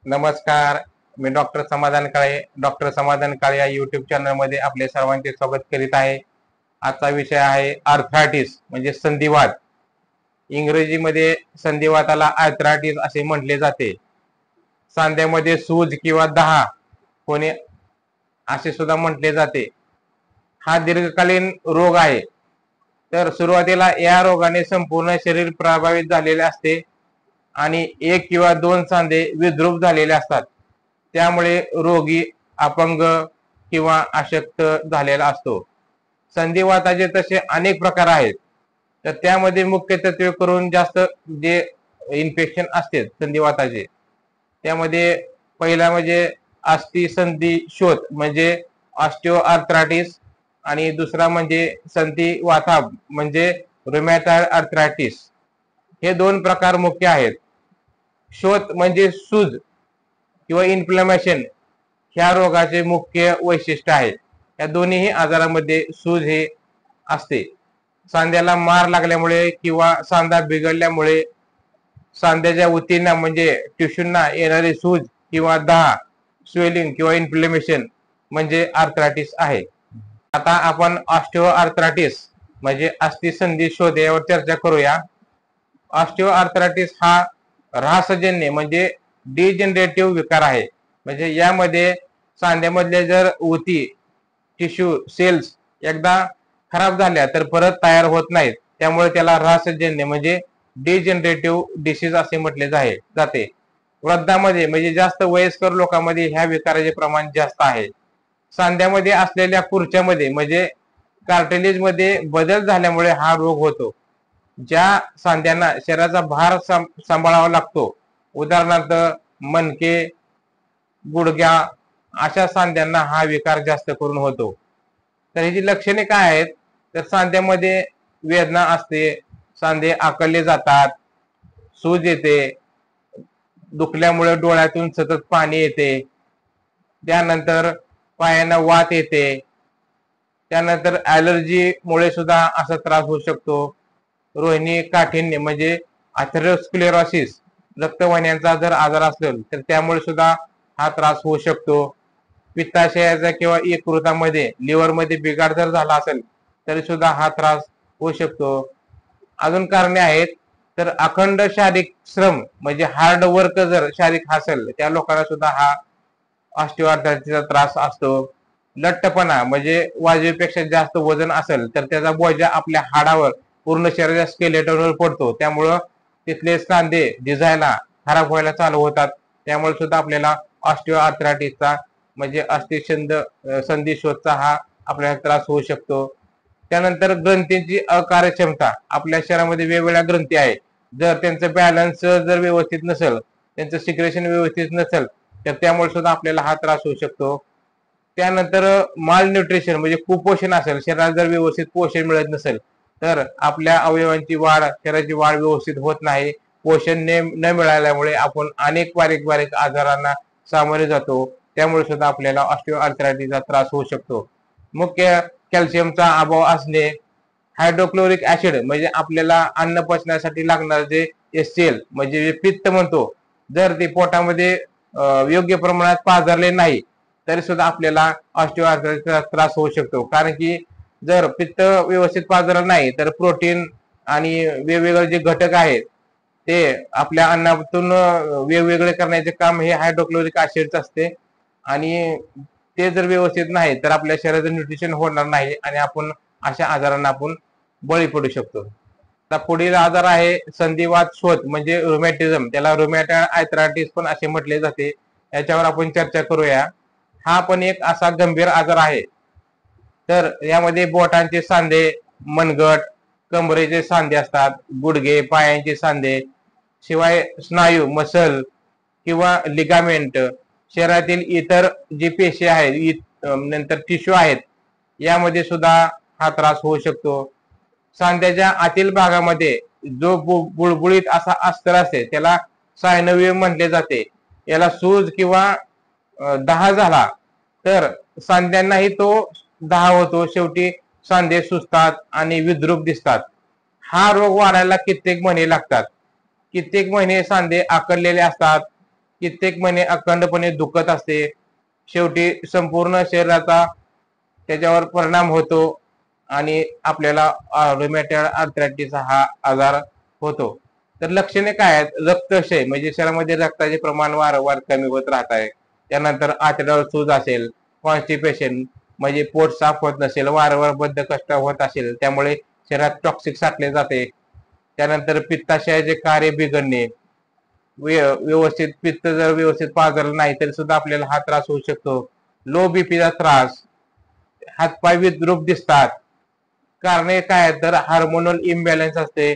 नमस्कार. मी डॉक्टर समाधान काळे. डॉक्टर समाधान काळे या युट्यूब चॅनलमध्ये आपले सर्वांचे स्वागत करीत आहे. आजचा विषय आहे आर्थरायटिस म्हणजे संधिवात. इंग्रजीमध्ये संधिवाताला आर्थरायटिस असे म्हटले जाते. सांध्यामध्ये सूज किंवा दहा होणे असे सुद्धा म्हटले जाते. हा दीर्घकालीन रोग आहे. तर सुरुवातीला या रोगाने संपूर्ण शरीर प्रभावित झालेले असते आणि एक किंवा दोन सांधे विद्रूप झालेले असतात. त्यामुळे रोगी अपंग किंवा अशक्त झालेला असतो. संधिवाताचे तसे अनेक प्रकार आहेत. तर त्यामध्ये मुख्य तत्वे करून जास्त जे इन्फेक्शन असते संधिवाताचे त्यामध्ये पहिला म्हणजे अस्थि संधी शोथ म्हणजे ऑस्टिओआर्थरायटिस आणि दुसरा म्हणजे संधिवाताप म्हणजे रुमॅटॉइड आर्थरायटिस. हे दोन प्रकार मुख्य आहेत. शोथ म्हणजे सूज किंवा इन्फ्लमेशन ह्या रोगाचे मुख्य वैशिष्ट्य आहे. या दोन्ही आजारामध्ये सूज हे असते. सांध्याला मार लागल्यामुळे किंवा सांधा बिघडल्यामुळे सांध्याच्या उतींना म्हणजे टिश्यूंना येणारी सूज किंवा दाह स्वेलिंग किंवा इन्फ्लेमेशन म्हणजे आर्थरायटिस आहे. आता आपण ऑस्टिओआर्थरायटिस म्हणजे अस्थि संधी शोथ यावर चर्चा करूया. ऑस्टिओआर्थरायटिस हा ऱ्हासजन्य म्हणजे डिजनरेटिव्ह विकार आहे. म्हणजे यामध्ये सांध्यामधले जर उती टिश्यू सेल्स एकदा खराब झाल्या तर परत तयार होत नाहीत. त्यामुळे त्याला ऱ्हासजन्य म्हणजे डिजनरेटिव्ह डिसीज असे म्हटले जाते. वृद्धांमध्ये म्हणजे जास्त वयस्कर लोकांमध्ये ह्या विकाराचे प्रमाण जास्त आहे. सांध्यामध्ये असलेल्या खुर्च्यामध्ये म्हणजे कार्टिलेज मध्ये बदल झाल्यामुळे हा रोग होतो. ज्या सांध्यांना शरीराचा भार सांभाळावा लागतो, उदाहरणार्थ मणके गुडघ्या अशा सांध्यांना हा विकार जास्त करून होतो. तर ह्याची लक्षणे काय आहेत? तर सांध्यामध्ये वेदना असते, सांधे आकलले जातात, सूज येते, दुखल्यामुळे डोळ्यातून सतत पाणी येते, त्यानंतर पायांना वात येते, त्यानंतर ॲलर्जीमुळे सुद्धा असा त्रास होऊ शकतो. रोहिणी काठिण्य म्हणजे अथेरोस्क्लेरोसिस रक्तवाहिन्यांचा जर आजार असेल तर त्यामुळे सुद्धा हा त्रास होऊ शकतो. पित्ताशयाचा किंवा यकृतामध्ये लिव्हरमध्ये बिघाड जर झाला असेल तरी सुद्धा हा त्रास होऊ शकतो. अजून कारणे आहेत. तर अखंड शारीरिक श्रम म्हणजे हार्ड वर्क जर शारीरिक असेल त्या लोकांना सुद्धा हा ऑस्टिओआर्थरायटिसचा त्रास असतो. लठ्ठपणा म्हणजे वाजवीपेक्षा जास्त वजन असेल तर त्याचा बोजा आपल्या हाडावर पूर्ण शरीराच्या स्केलेटनवर पडतो. त्यामुळं तिथले सांधे झिजायला खराब व्हायला चालू होतात. त्यामुळे सुद्धा आपल्याला ऑस्टिओआर्थरायटिसचा म्हणजे संधी शोथचा हा आपल्याला त्रास होऊ शकतो. त्यानंतर ग्रंथींची अकार्यक्षमता. आपल्या शरीरामध्ये वेगवेगळ्या ग्रंथी आहेत. जर त्यांचं बॅलन्स जर व्यवस्थित नसेल, त्यांचं सिक्रेशन व्यवस्थित नसेल तर त्यामुळे सुद्धा आपल्याला हा त्रास होऊ शकतो. त्यानंतर माल न्यूट्रिशन म्हणजे कुपोषण असेल, शरीराला जर व्यवस्थित पोषण मिळत नसेल तर आपल्या अवयवांची वाढ शरीराची वाढ व्यवस्थित होत नाही. पोषण न मिळाल्यामुळे आपण अनेक बारीक बारीक आजारांना सामोरे जातो. त्यामुळे सुद्धा आपल्याला ऑस्टिओआर्थरायटिसचा त्रास होऊ शकतो. मुख्य कॅल्शियमचा अभाव असणे, हायड्रोक्लोरिक ऍसिड म्हणजे आपल्याला अन्न पचण्यासाठी लागणार जे HCl म्हणजे जे पित्त म्हणतो, जर ते पोटामध्ये योग्य प्रमाणात पाझरले नाही तरी सुद्धा आपल्याला ऑस्टिओआर्थरायटिसचा त्रास होऊ शकतो. कारण की जर पित्त व्यवस्थित पाझरलं नाही तर प्रोटीन आणि वेगवेगळे जे घटक आहेत ते आपल्या अन्नातून वेगवेगळे करण्याचे काम हे हायड्रोक्लोरिक ऍसिडच असते आणि ते जर व्यवस्थित नाही तर आपल्या शरीराचं न्यूट्रिशन होणार नाही आणि आपण अशा आजारांना आपण बळी पडू शकतो. आता पुढील आजार आहे संधिवात शोथ म्हणजे रुमॅटिझम. त्याला रुमॅटॉइड आर्थरायटिस पण असे म्हटले जाते. याच्यावर आपण चर्चा करूया. हा पण एक असा गंभीर आजार आहे. तर यामध्ये बोटांचे सांधे, मनगट, कमरेचे सांधे असतात, गुडघे, पायांचे सांधे, शिवाय स्नायू मसल किंवा लिगामेंट, शरीरातील इतर जे पेशी आहेत नंतर टिश्यू आहेत यामध्ये सुद्धा हा त्रास होऊ शकतो. सांध्याच्या आतील भागामध्ये जो बुळबुळीत असा अस्तर असते त्याला सायनोवियम म्हटले जाते. याला सूज किंवा दाह झाला तर सांध्यांनाही तो दाह होतो. शेवटी सांधे सुजतात आणि विद्रूप दिसतात. हा रोग वाढायला कित्येक महिने लागतात. कित्येक महिने सांधे आकडलेले असतात. कित्येक महिने अखंडपणे दुखत असते. शेवटी संपूर्ण शरीराचा त्याच्यावर परिणाम होतो आणि आपल्याला रुमॅटॉइड आर्थरायटिस हा आजार होतो. तर लक्षणे काय आहेत? रक्तक्षय म्हणजे शरीरामध्ये रक्ताचे प्रमाण वारंवार कमी होत राहत आहे. त्यानंतर आतड्यावर सूज असेल, कॉन्स्टिपेशन म्हणजे पोट साफ होत नसेल, वारंवार बद्धकष्ट होत असेल, त्यामुळे शरीरात टॉक्सिक साठले जाते. त्यानंतर पित्ताशयाचे कार्य बिघडणे, व्यवस्थित पित्त जर व्यवस्थित पाजलं नाही तरी सुद्धा आपल्याला हा त्रास होऊ शकतो. लो बीपीचा त्रास, हातपाय विद्रूप दिसतात. कारणे काय तर हार्मोनल इम्बॅलन्स असते,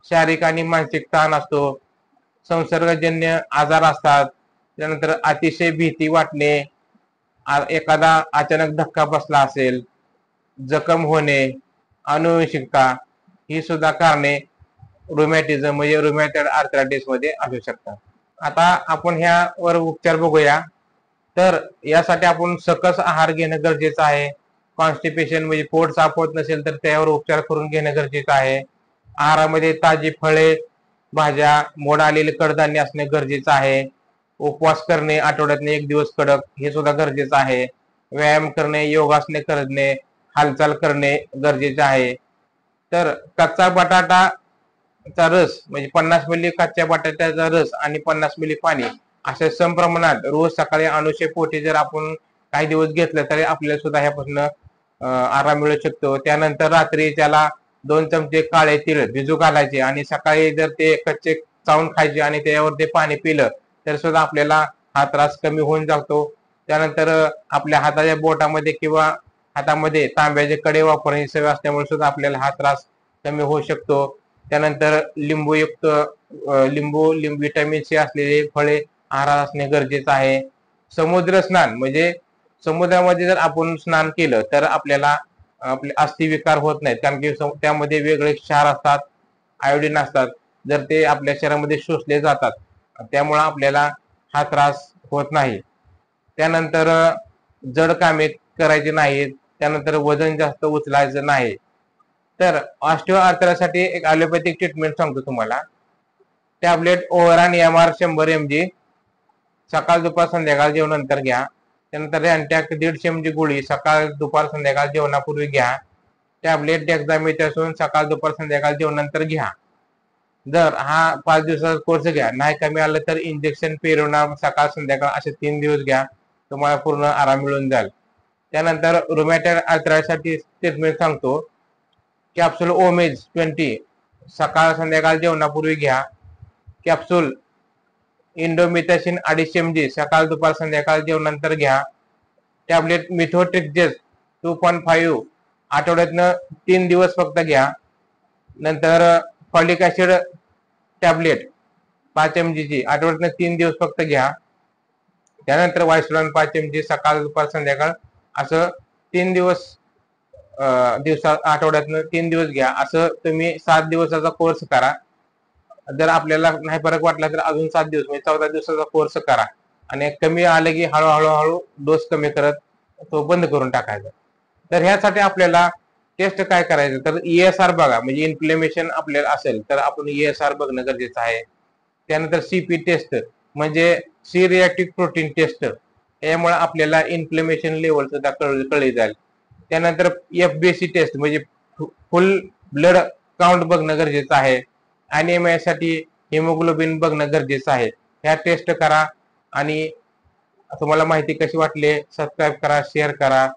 शारीरिक आणि मानसिक ताण असतो, संसर्गजन्य आजार असतात. त्यानंतर अतिशय भीती वाटणे, एखादा अचानक धक्का बसला असेल, जखम होणे, अनुवंशिकता ही सुद्धा कारणे रुमॅटिझम म्हणजे रुमॅटॉइड आर्थरायटिस मध्ये असू शकतात. आता आपण ह्यावर उपचार बघूया. तर यासाठी आपण सकस आहार घेणं गरजेचं आहे. कॉन्स्टिपेशन म्हणजे पोट साफ होत नसेल तर त्यावर उपचार करून घेणं गरजेचं आहे. आहारामध्ये ताजी फळे, भाज्या, मोड आलेले कडधान्य असणे गरजेचं आहे. उपवास करणे, आठवड्यातून 1 दिवस कडक, हे सुद्धा गरजेचं आहे. व्यायाम करणे, योगासने करणे, हालचाल करणे गरजेचे आहे. तर कच्चा बटाटाचा रस म्हणजे 50 मिली कच्च्या बटाट्याचा रस आणि 50 मिली पाणी अशा समप्रमाणात रोज सकाळी अनुशे पोटी जर आपण काही दिवस घेतलं तरी आपल्याला सुद्धा ह्यापासून आराम मिळू शकतो. त्यानंतर रात्री त्याला 2 चमचे काळे तीळ भिजू घालायचे आणि सकाळी जर ते कच्चे चावून खायचे आणि त्यावर ते पाणी पिलं तर सुद्धा आपल्याला हा त्रास कमी होऊन जातो. त्यानंतर आपल्या हाताच्या बोटामध्ये किंवा हातामध्ये तांब्याचे कडे वापरण्याची सवय असल्यामुळे सुद्धा आपल्याला हा त्रास कमी होऊ शकतो. त्यानंतर लिंबूयुक्त लिंबू व्हिटॅमिन सी असलेले फळे आहारात असणे गरजेचं आहे. समुद्र स्नान म्हणजे समुद्रामध्ये जर आपण स्नान केलं तर आपल्याला आपले अस्थिविकार होत नाहीत, कारण की त्यामध्ये वेगळे क्षार असतात, आयोडीन असतात. जर ते आपल्या शरीरामध्ये शोषले जातात त्यामुळे आपल्याला हा त्रास होत नाही. त्यानंतर जड कामे करायची नाहीत. त्यानंतर वजन जास्त उचलायचं नाही. तर ऑस्टिओआर्थरायटिससाठी एक ॲलोपॅथिक ट्रीटमेंट सांगतो तुम्हाला. टॅबलेट ओव्हरान MR 100 mg सकाळ दुपार संध्याकाळ जेवणानंतर घ्या. त्यानंतर रॅन्टॅक 150 mg गोळी सकाळ दुपार संध्याकाळ जेवणापूर्वी घ्या. टॅबलेट डेक्झामेथासोन सकाळ दुपार संध्याकाळ जेवणानंतर घ्या. जर हा 5 दिवसाचा कोर्स घ्या, नाही कमी आलं तर इंजेक्शन पेरोनाम सकाळ संध्याकाळ असे 3 दिवस घ्या, तुम्हाला पूर्ण आराम मिळून जाईल. त्यानंतर रुमॅटॉइड आर्थरायटिससाठी ट्रीटमेंट सांगतो. कॅप्सूल ओमेज 20 सकाळ संध्याकाळ जेवणापूर्वी घ्या. कॅप्सूल इंडोमिथॅसिन 250 mg सकाळ दुपार संध्याकाळ जेवणानंतर घ्या. टॅबलेट मिथोट्रिक्सेट 2.5 आठवड्यातनं 3 दिवस फक्त घ्या. नंतर फॉलिक ऍसिड टॅबलेट 5 mg ची आठवड्यातनं 3 दिवस फक्त घ्या. त्यानंतर वायसोलॉन 5 mg सकाळ दुपार संध्याकाळ असं 3 दिवस आठवड्यातनं 3 दिवस घ्या. असं तुम्ही 7 दिवसाचा कोर्स करा. जर आपल्याला नाही फरक वाटला तर अजून 7 दिवस म्हणजे 14 दिवसाचा कोर्स करा आणि कमी आलं की हळूहळू डोस कमी करत तो बंद करून टाकायचा. तर ह्यासाठी आपल्याला टेस्ट काय करायचं तर ESR बघा, म्हणजे इन्फ्लेमेशन आपल्याला असेल तर आपण ESR बघणं गरजेचं आहे. त्यानंतर CP टेस्ट म्हणजे सी रिएक्टिव्ह प्रोटीन टेस्ट, यामुळे आपल्याला इन्फ्लेमेशन लेवल सुद्धा कळली जाईल. त्यानंतर FBC टेस्ट म्हणजे फुल ब्लड काउंट बघणं गरजेचं आहे. ॲनिमियासाठी हिमोग्लोबिन बघणं गरजेचं आहे. ह्या टेस्ट करा आणि तुम्हाला माहिती कशी वाटली सबस्क्राईब करा, शेअर करा.